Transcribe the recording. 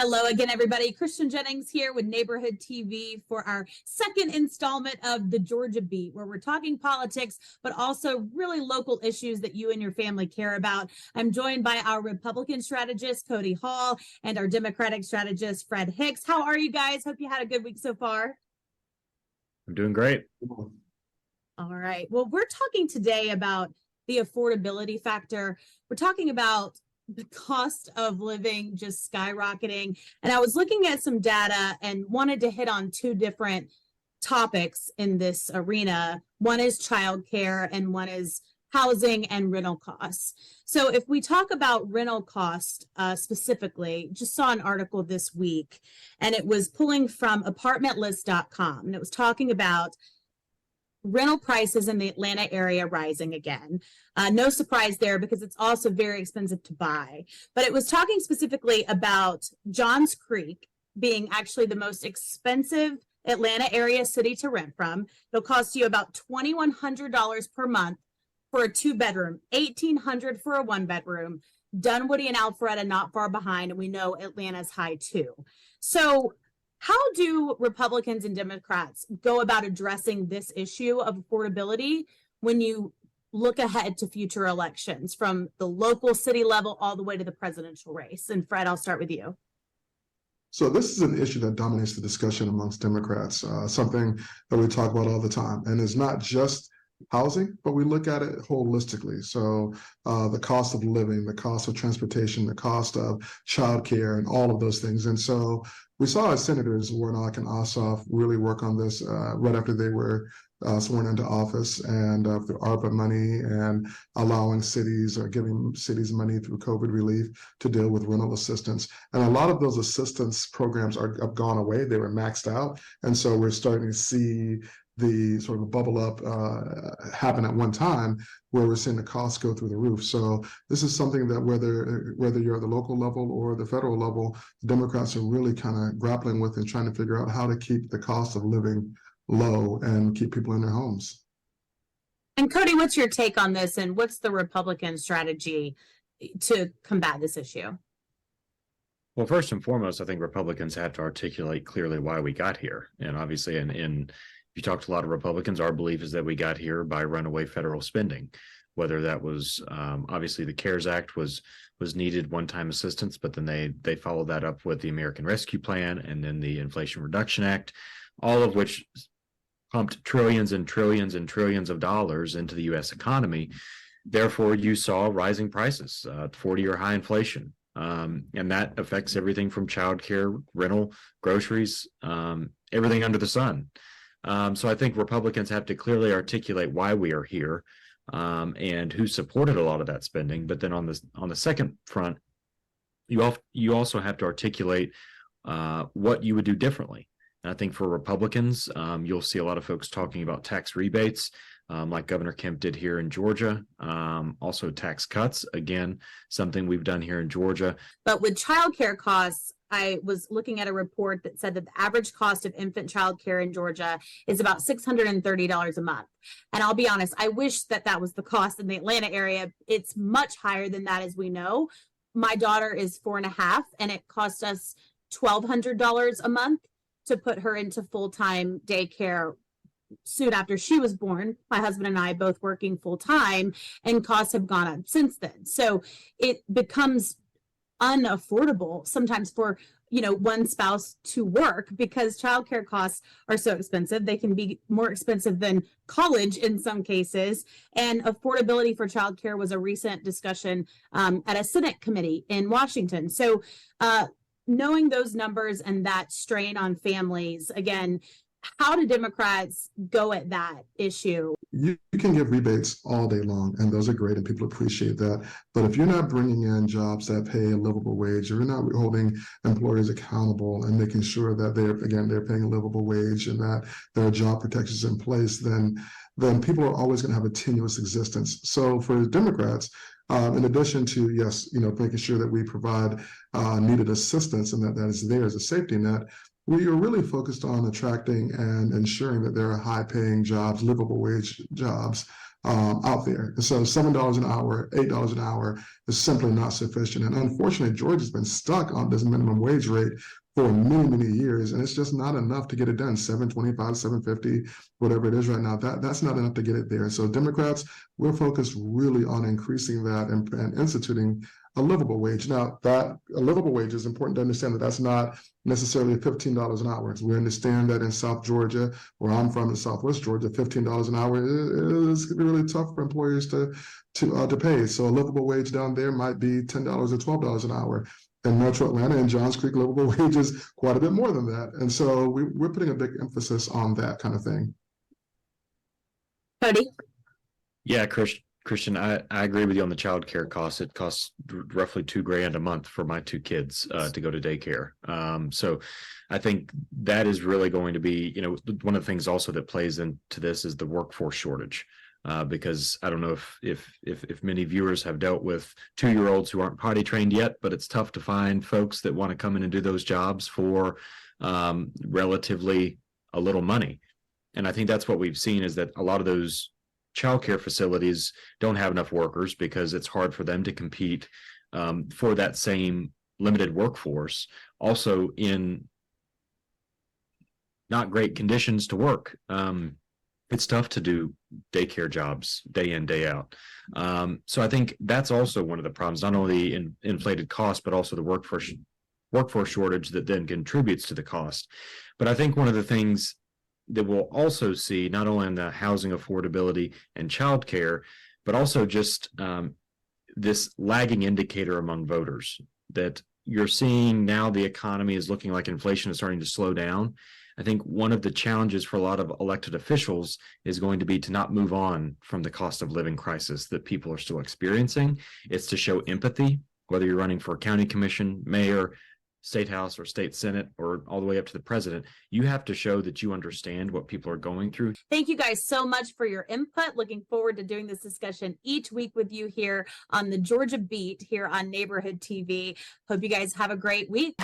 Hello again, everybody. Kristen Jennings here with Neighborhood TV for our second installment of the Georgia Beat, where we're talking politics, but also really local issues that you and your family care about. I'm joined by our Republican strategist, Cody Hall, and our Democratic strategist, Fred Hicks. How are you guys? Hope you had a good week so far. I'm doing great. All right. Well, we're talking today about the affordability factor. We're talking about the cost of living just skyrocketing. And I was looking at some data and wanted to hit on two different topics in this arena. One is childcare and one is housing and rental costs. So if we talk about rental cost specifically, just saw an article this week, and it was pulling from apartmentlist.com, and it was talking about rental prices in the Atlanta area rising again. No surprise there because it's also very expensive to buy. But it was talking specifically about Johns Creek being actually the most expensive Atlanta area city to rent from. It'll cost you about $2,100 per month for a 2-bedroom, $1,800 for a 1-bedroom. Dunwoody and Alpharetta not far behind, and we know Atlanta's high too. So how do Republicans and Democrats go about addressing this issue of affordability when you look ahead to future elections from the local city level all the way to the presidential race? And Fred, I'll start with you. So this is an issue that dominates the discussion amongst Democrats, something that we talk about all the time. And it's not just housing, but we look at it holistically. So the cost of living, the cost of transportation, the cost of childcare, and all of those things. And so we saw our senators Warnock and Ossoff really work on this right after they were sworn into office, and through ARPA money and allowing cities or giving cities money through COVID relief to deal with rental assistance. And a lot of those assistance programs have gone away. They were maxed out. And so we're starting to see the sort of bubble up happen at one time where we're seeing the costs go through the roof. So this is something that whether you're at the local level or the federal level, Democrats are really kind of grappling with and trying to figure out how to keep the cost of living low and keep people in their homes. And Cody, what's your take on this, and what's the Republican strategy to combat this issue? Well, first and foremost, I think Republicans have to articulate clearly why we got here. And obviously, if you talk to a lot of Republicans, our belief is that we got here by runaway federal spending, whether that was obviously the CARES Act was needed one-time assistance, but then they followed that up with the American Rescue Plan and then the Inflation Reduction Act, all of which pumped trillions and trillions and trillions of dollars into the U.S. economy. Therefore, you saw rising prices, 40-year high inflation. And that affects everything from childcare, rental, groceries, everything under the sun. So I think Republicans have to clearly articulate why we are here and who supported a lot of that spending. But then on the second front, you also have to articulate what you would do differently. And I think for Republicans, you'll see a lot of folks talking about tax rebates, like Governor Kemp did here in Georgia. Also tax cuts, again, something we've done here in Georgia. But with childcare costs, I was looking at a report that said that the average cost of infant childcare in Georgia is about $630 a month. And I'll be honest, I wish that was the cost in the Atlanta area. It's much higher than that, as we know. My daughter is 4.5, and it cost us $1,200 a month to put her into full-time daycare soon after she was born. My husband and I both working full-time, and costs have gone up since then. So it becomes unaffordable sometimes for one spouse to work because childcare costs are so expensive. They can be more expensive than college in some cases. And affordability for childcare was a recent discussion at a Senate committee in Washington. So knowing those numbers and that strain on families, again, how do Democrats go at that issue? You can give rebates all day long, and those are great, and people appreciate that. But if you're not bringing in jobs that pay a livable wage, or you're not holding employers accountable and making sure that they're paying a livable wage and that there are job protections in place, then people are always going to have a tenuous existence. So for Democrats, in addition to, making sure that we provide needed assistance and that is there as a safety net, we are really focused on attracting and ensuring that there are high-paying jobs, livable wage jobs out there. And so $7 an hour, $8 an hour is simply not sufficient. And unfortunately, Georgia's been stuck on this minimum wage rate for many, many years, and it's just not enough to get it done. $7.25, $7.50, whatever it is right now, that's not enough to get it there. So Democrats, we're focused really on increasing that and instituting a livable wage. Now, that a livable wage is important to understand that that's not necessarily $15 an hour. We understand that in South Georgia, where I'm from in Southwest Georgia, $15 an hour is really tough for employers to pay. So a livable wage down there might be $10 or $12 an hour. In Metro Atlanta and Johns Creek, livable wage is quite a bit more than that. And so we're putting a big emphasis on that kind of thing. Cody? Yeah, Christian, I agree with you on the childcare costs. It costs roughly $2,000 a month for my two kids to go to daycare. So I think that is really going to be, one of the things also that plays into this is the workforce shortage. Because I don't know if many viewers have dealt with 2-year-olds who aren't potty trained yet, but it's tough to find folks that want to come in and do those jobs for relatively a little money. And I think that's what we've seen is that a lot of those childcare facilities don't have enough workers because it's hard for them to compete for that same limited workforce. Also in not great conditions to work. It's tough to do daycare jobs day in, day out. So I think that's also one of the problems, not only in inflated costs, but also the workforce shortage that then contributes to the cost. But I think one of the things that we'll also see, not only in the housing affordability and childcare, but also just this lagging indicator among voters that you're seeing now the economy is looking like inflation is starting to slow down. I think one of the challenges for a lot of elected officials is going to be to not move on from the cost of living crisis that people are still experiencing. It's to show empathy, whether you're running for a county commission, mayor, state house, or state senate, or all the way up to the president. You have to show that you understand what people are going through. Thank you guys so much for your input. Looking forward to doing this discussion each week with you here on the Georgia Beat here on Neighborhood TV. Hope you guys have a great week.